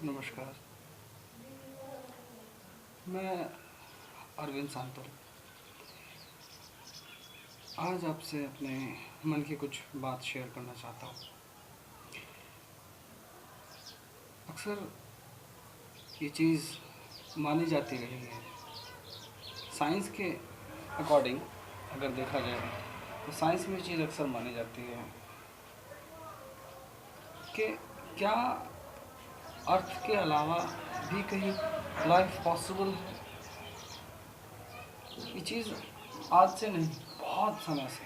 नमस्कार। मैं अरविंद सांतल आज आपसे अपने मन की कुछ बात शेयर करना चाहता हूँ। अक्सर ये चीज़ मानी जाती रही है, साइंस के अकॉर्डिंग अगर देखा जाए तो साइंस में ये चीज़ अक्सर मानी जाती है कि क्या अर्थ के अलावा भी कहीं लाइफ पॉसिबल है। ये चीज़ आज से नहीं, बहुत समय से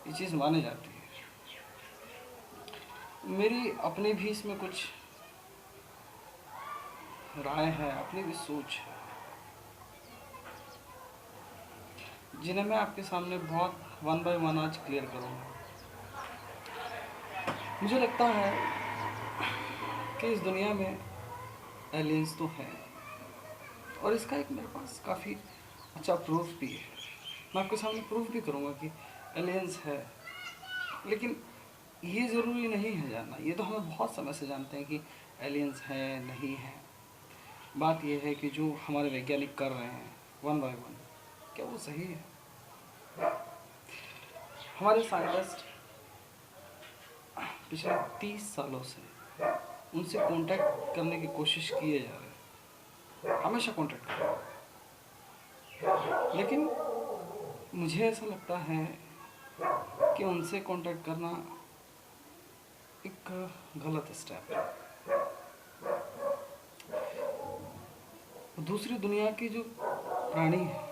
ये चीज़ मानी जाती है। मेरी अपनी भी इसमें कुछ राय है, अपनी भी सोच है, जिन्हें मैं आपके सामने बहुत वन बाय वन आज क्लियर करूँगा। मुझे लगता है कि इस दुनिया में एलियंस तो हैं और इसका एक मेरे पास काफ़ी अच्छा प्रूफ भी है। मैं आपके सामने प्रूफ भी करूँगा कि एलियंस है, लेकिन ये ज़रूरी नहीं है जानना। ये तो हमें बहुत समय से जानते हैं कि एलियंस है नहीं है। बात यह है कि जो हमारे वैज्ञानिक कर रहे हैं वन बाय वन, क्या वो सही है? हमारे साइंटिस्ट पिछले 30 सालों से उनसे कांटेक्ट करने की कोशिश किए जा रहे हैं, हमेशा कांटेक्ट कर रहे हैं, लेकिन मुझे ऐसा लगता है कि उनसे कांटेक्ट करना एक गलत स्टेप है। दूसरी दुनिया के जो प्राणी हैं,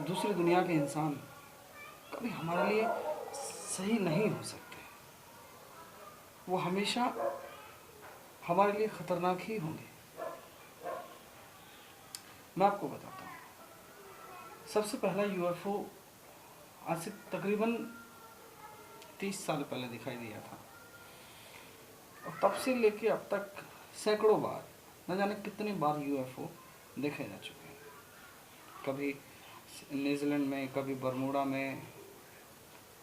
दूसरी दुनिया के इंसान कभी हमारे लिए सही नहीं हो सकते। वो हमेशा हमारे लिए खतरनाक ही होंगे। मैं आपको बताता हूँ, सबसे पहला यूएफओ आज से तकरीबन 30 साल पहले दिखाई दिया था और तब से लेके अब तक सैकड़ों बार, न जाने कितनी बार यूएफओ देखे जा चुके हैं। कभी न्यूजीलैंड में, कभी बरमूडा में,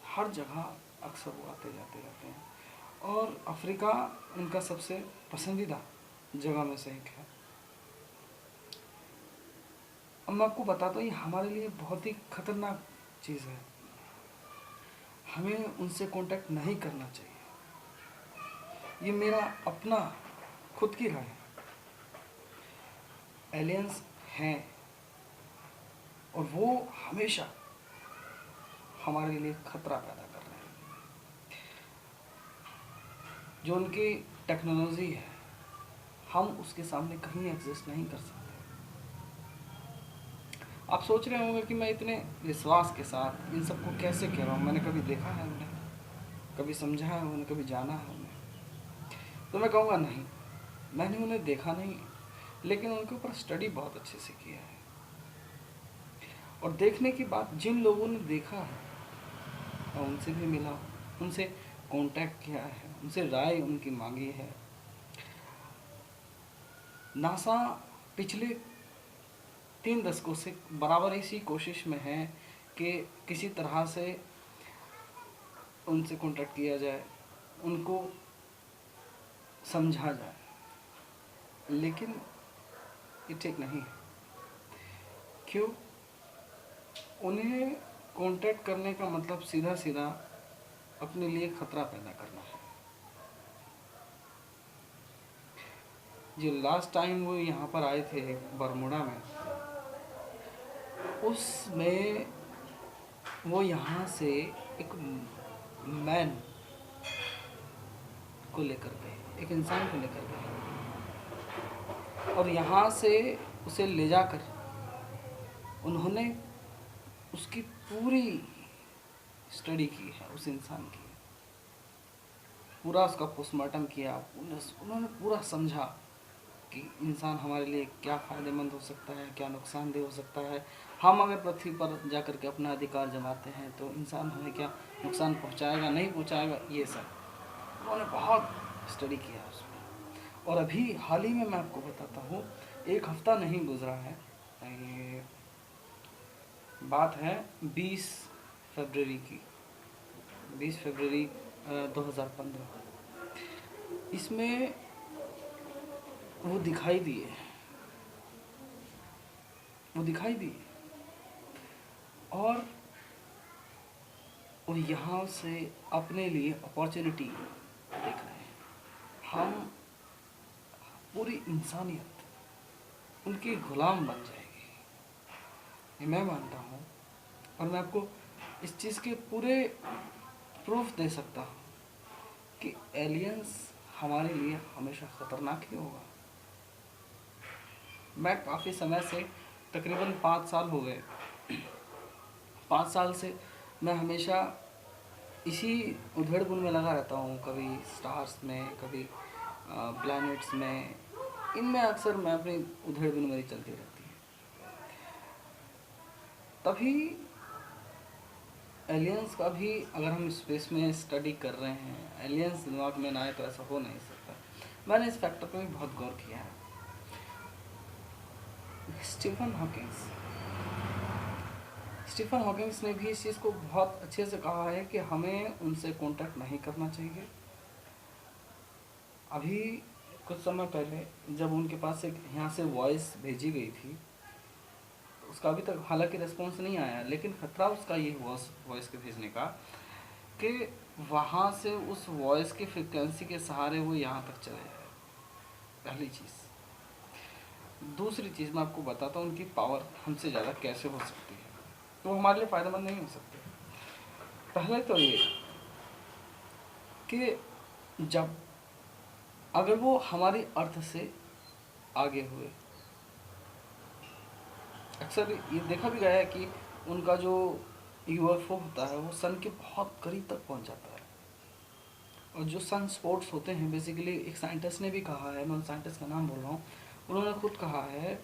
हर जगह अक्सर वो आते जाते रहते हैं और अफ्रीका उनका सबसे पसंदीदा जगह में से एक है। अब मैं आपको बताता हूँ, ये हमारे लिए बहुत ही खतरनाक चीज़ है। हमें उनसे कांटेक्ट नहीं करना चाहिए। ये मेरा अपना खुद की राय है। एलियंस हैं और वो हमेशा हमारे लिए खतरा पैदा कर रहे हैं। जो उनकी टेक्नोलॉजी है, हम उसके सामने कहीं एग्जिस्ट नहीं कर सकते। आप सोच रहे होंगे कि मैं इतने विश्वास के साथ इन सबको कैसे कह रहा हूँ। मैंने कभी देखा है उन्हें, कभी समझा है उन्हें, कभी जाना है उन्हें? तो मैं कहूँगा नहीं, मैंने उन्हें देखा नहीं, लेकिन उनके ऊपर स्टडी बहुत अच्छे से किया है। और देखने की बात, जिन लोगों ने देखा है और उनसे भी मिला, उनसे कांटेक्ट किया है, उनसे राय उनकी मांगी है। नासा पिछले 3 दशकों से बराबर इसी कोशिश में है कि किसी तरह से उनसे कांटेक्ट किया जाए, उनको समझा जाए, लेकिन ये ठीक नहीं है। क्यों? उन्हें कांटेक्ट करने का मतलब सीधा सीधा अपने लिए खतरा पैदा करना है। जो लास्ट टाइम वो यहाँ पर आए थे बरमूडा में, उसमें वो यहाँ से एक मैन को लेकर गए, एक इंसान को लेकर गए और यहाँ से उसे ले जाकर उन्होंने उसकी पूरी स्टडी की है, उस इंसान की पूरा उसका पोस्टमार्टम किया। उन्होंने पूरा समझा कि इंसान हमारे लिए क्या फ़ायदेमंद हो सकता है, क्या नुकसानदेह हो सकता है। हम अगर पृथ्वी पर जाकर के अपना अधिकार जमाते हैं तो इंसान हमें क्या नुकसान पहुंचाएगा, नहीं पहुंचाएगा, ये सब उन्होंने बहुत स्टडी किया उसमें। और अभी हाल ही में मैं आपको बताता हूँ, 1 हफ्ता नहीं गुजरा है, ये बात है 20 फरवरी की, 20 फरवरी 2015। इसमें वो दिखाई दिए, वो दिखाई दिए, और वो यहाँ से अपने लिए अपॉर्चुनिटी देख रहे हैं। हम पूरी इंसानियत उनकी गुलाम बन जाएगी, ये मैं मानता हूँ। और मैं आपको इस चीज़ के पूरे प्रूफ दे सकता हूँ कि एलियंस हमारे लिए हमेशा ख़तरनाक ही होगा। मैं काफ़ी समय से, तकरीबन 5 साल हो गए, 5 साल से मैं हमेशा इसी उधेड़ बुन में लगा रहता हूँ। कभी स्टार्स में, कभी प्लैनेट्स में, इनमें अक्सर मैं अपनी उधेड़ बुन मेरी चलती रहती है। तभी एलियंस का भी अगर हम स्पेस में स्टडी कर रहे हैं, एलियंस दिमाग में ना आए तो ऐसा हो नहीं सकता। मैंने इस फैक्टर पर भी बहुत गौर किया है। स्टीफन हॉकिंग्स ने भी इस चीज़ को बहुत अच्छे से कहा है कि हमें उनसे कांटेक्ट नहीं करना चाहिए। अभी कुछ समय पहले जब उनके पास एक यहाँ से वॉइस भेजी गई थी, उसका अभी तक हालांकि रिस्पॉन्स नहीं आया, लेकिन खतरा उसका ये वॉइस के भेजने का कि वहाँ से उस वॉइस की फ्रिक्वेंसी के सहारे वो यहाँ तक चले जाए। पहली चीज़। दूसरी चीज़ मैं आपको बताता हूँ उनकी पावर हमसे ज़्यादा कैसे हो सकती है, तो हमारे लिए फ़ायदेमंद नहीं हो सकते। पहले तो ये कि जब अगर वो हमारी अर्थ से आगे हुए, अक्सर ये देखा भी गया है कि उनका जो यूएफओ होता है वो सन के बहुत करीब तक पहुंच जाता है। और जो सन स्पॉट्स होते हैं, बेसिकली एक साइंटिस्ट ने भी कहा है, मैं उन साइंटिस्ट का नाम बोल रहा हूँ, उन्होंने खुद कहा है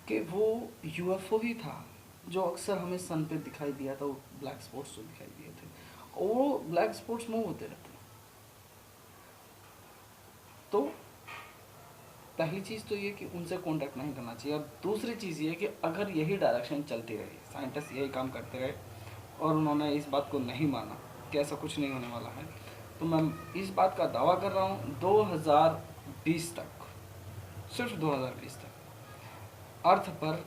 कि वो यूएफओ ही था जो अक्सर हमें सन पे दिखाई दिया था, वो ब्लैक स्पॉट्स जो दिखाई दिए थे, और वो ब्लैक स्पॉट्स मूव होते रहते हैं। तो पहली चीज़ तो ये कि उनसे कांटेक्ट नहीं करना चाहिए। और दूसरी चीज़ ये कि अगर यही डायरेक्शन चलती रही, साइंटिस्ट यही काम करते रहे और उन्होंने इस बात को नहीं माना कि ऐसा कुछ नहीं होने वाला है, तो मैं इस बात का दावा कर रहा हूँ 2020 तक, सिर्फ 2020 तक अर्थ पर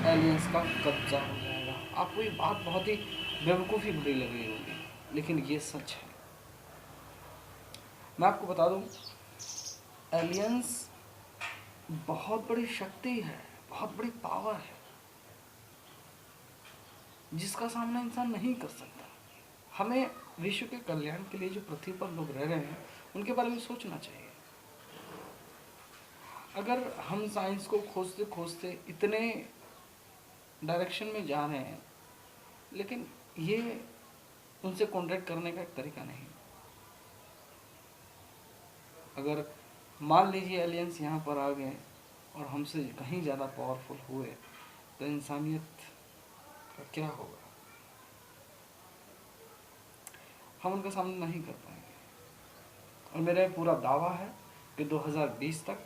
एलियंस का कब्जा हो जाएगा। आपको ये बात बहुत ही बेवकूफ़ी भरी लग रही होगी, लेकिन ये सच है। मैं आपको बता दूं, एलियंस बहुत बड़ी शक्ति है, बहुत बड़ी पावर है, जिसका सामना इंसान नहीं कर सकता। हमें विश्व के कल्याण के लिए जो पृथ्वी पर लोग रह रहे हैं उनके बारे में सोचना चाहिए। अगर हम साइंस को खोजते खोजते इतने डायरेक्शन में जा रहे हैं, लेकिन ये उनसे कॉन्टैक्ट करने का एक तरीका नहीं। अगर मान लीजिए एलियंस यहाँ पर आ गए और हमसे कहीं ज़्यादा पावरफुल हुए, तो इंसानियत का क्या होगा? हम उनका सामना नहीं कर पाएंगे। और मेरा पूरा दावा है कि 2020 तक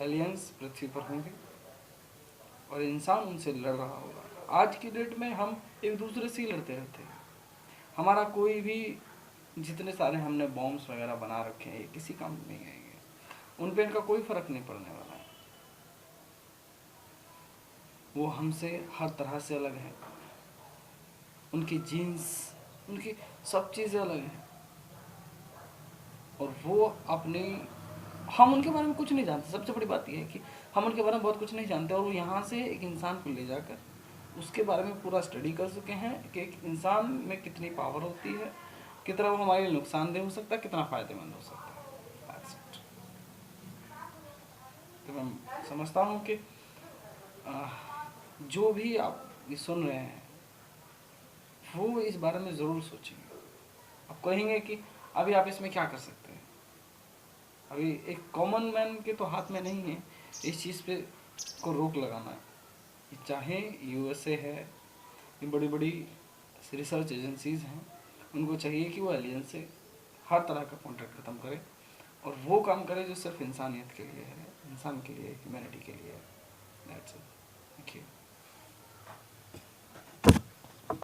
एलियंस पृथ्वी पर होंगे और इंसान उनसे लड़ रहा होगा। आज की डेट में हम एक दूसरे से ही लड़ते रहते हैं। हमारा कोई भी, जितने सारे हमने बॉम्ब्स वगैरह बना रखे हैं, किसी काम में नहीं आएंगे, उन पे इनका कोई फर्क नहीं पड़ने वाला है। वो हमसे हर तरह से अलग है, उनकी जीन्स, उनकी सब चीज़ें अलग हैं, और वो अपनी, हम उनके बारे में कुछ नहीं जानते। सबसे बड़ी बात यह है कि हम उनके बारे में बहुत कुछ नहीं जानते, और वो यहाँ से एक इंसान को ले जाकर उसके बारे में पूरा स्टडी कर चुके हैं कि एक इंसान में कितनी पावर होती है, कितना वो हमारे लिए नुकसानदेह हो सकता है, कितना फ़ायदेमंद हो सकता है। तो मैं समझता हूँ कि जो भी आप ये सुन रहे हैं वो इस बारे में ज़रूर सोचेंगे। आप कहेंगे कि अभी आप इसमें क्या कर सकते हैं। अभी एक कॉमन मैन के तो हाथ में नहीं है इस चीज़ पे को रोक लगाना। चाहे यूएसए है, ये बड़ी बड़ी रिसर्च एजेंसीज़ हैं, उनको चाहिए कि वो एलियन से हर तरह का कॉन्ट्रैक्ट ख़त्म करे और वो काम करे जो सिर्फ इंसानियत के लिए है, इंसान के लिए, ह्यूमैनिटी के लिए है। That's it. Thank you.